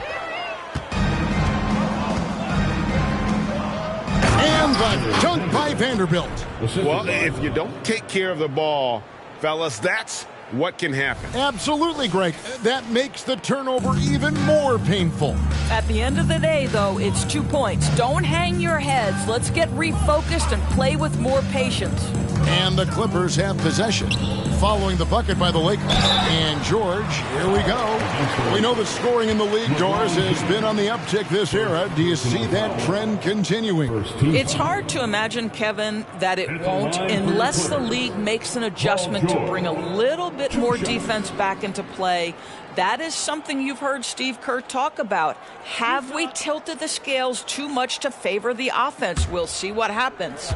B: And the dunk by Vanderbilt.
F: Well, if you don't take care of the ball, fellas, that's what can happen.
B: Absolutely, Greg. That makes the turnover even more painful.
C: At the end of the day, though, it's 2 points. Don't hang your heads. Let's get refocused and play with more patience.
B: And the Clippers have possession. Following the bucket by the Lakers. And George, here we go. We know the scoring in the league, Doris, has been on the uptick this era. Do you see that trend continuing?
C: It's hard to imagine, Kevin, that it won't unless the league makes an adjustment to bring a little bit more defense back into play. That is something you've heard Steve Kerr talk about. Have we tilted the scales too much to favor the offense? We'll see what happens.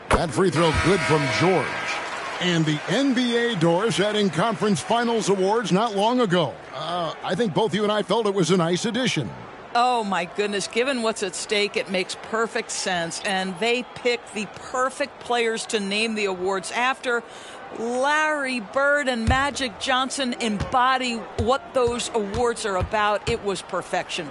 B: That free throw good from George. And the NBA, Doris, adding conference finals awards not long ago. I think both you and I felt it was a nice addition.
C: Oh, my goodness. Given what's at stake, it makes perfect sense. And they picked the perfect players to name the awards after. Larry Bird and Magic Johnson embody what those awards are about. It was perfection.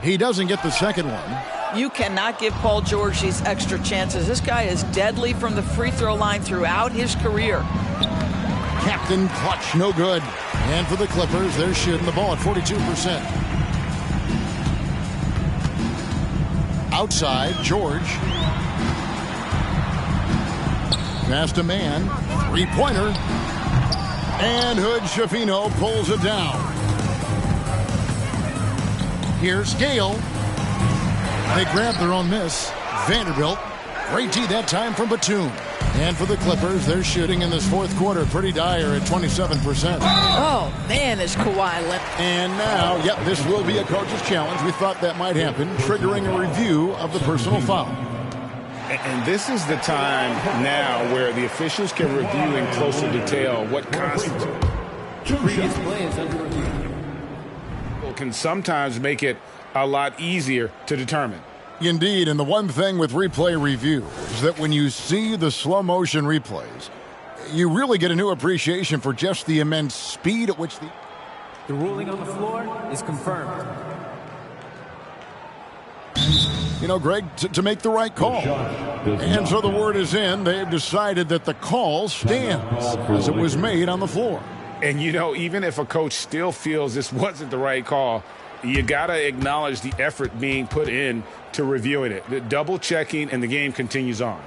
B: He doesn't get the second one.
C: You cannot give Paul George these extra chances. This guy is deadly from the free throw line throughout his career.
B: Captain Clutch, no good. And for the Clippers, they're shooting the ball at 42%. Outside, George. Pass to man. Three-pointer. And Hood Schifino pulls it down. Here's Gale. They grab their own miss. Vanderbilt. Great D that time from Batum. And for the Clippers, they're shooting in this fourth quarter pretty dire at 27%.
C: Oh, man, is Kawhi left.
B: And now, yep, this will be a coach's challenge. We thought that might happen, triggering a review of the personal foul.
D: And this is the time now where the officials can review in closer detail what constitutes previous play is under review.
F: Can sometimes make it a lot easier to determine.
B: Indeed, and the one thing with replay review is that when you see the slow motion replays, you really get a new appreciation for just the immense speed at which
K: the ruling on the floor is confirmed.
B: You know, Greg, to make the right call. And so the word is in. They've decided that the call stands as it was made on the floor.
F: And, you know, even if a coach still feels this wasn't the right call, You got to acknowledge the effort being put in to reviewing it. The double checking, and the game continues on.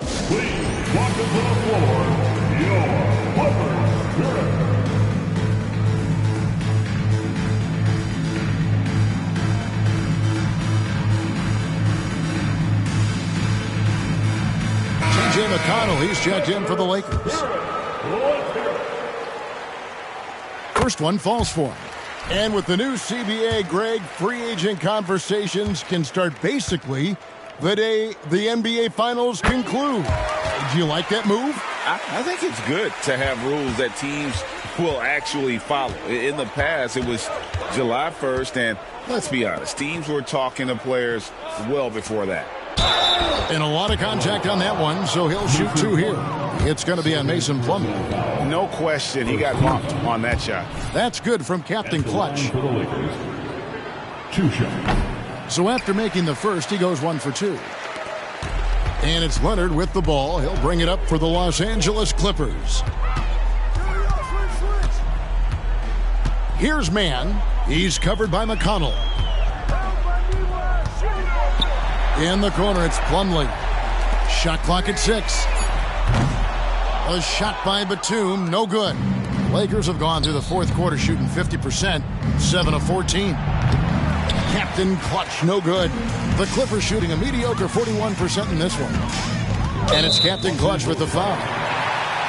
G: Please welcome to the floor, your Clippers Spirit.
B: T.J. McConnell, he's checked in for the Lakers. First one falls for him. And with the new CBA, Greg, free agent conversations can start basically the day the NBA Finals conclude. Do you like that move?
D: I think it's good to have rules that teams will actually follow. In the past, it was July 1st, and let's be honest, teams were talking to players well before that.
B: And a lot of contact on that one, so he'll shoot two here. It's going to be on Mason Plumlee.
F: No question, he got bumped on that shot.
B: That's good from Captain Clutch.
G: For the Lakers, 2 shots.
B: So after making the first, he goes 1 for 2. And it's Leonard with the ball. He'll bring it up for the Los Angeles Clippers. Here's Mann. He's covered by McConnell. In the corner, it's Plumlee. Shot clock at 6. A shot by Batum, no good. Lakers have gone through the fourth quarter shooting 50%, 7 of 14. Captain Clutch, no good. The Clippers shooting a mediocre 41% in this one. And it's Captain Clutch with the foul.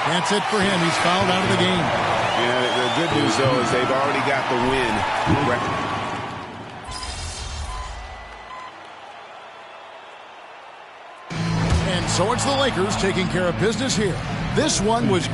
B: That's it for him. He's fouled out of the game.
D: Yeah, the good news, though, is they've already got the win.
B: And so it's the Lakers taking care of business here. This one was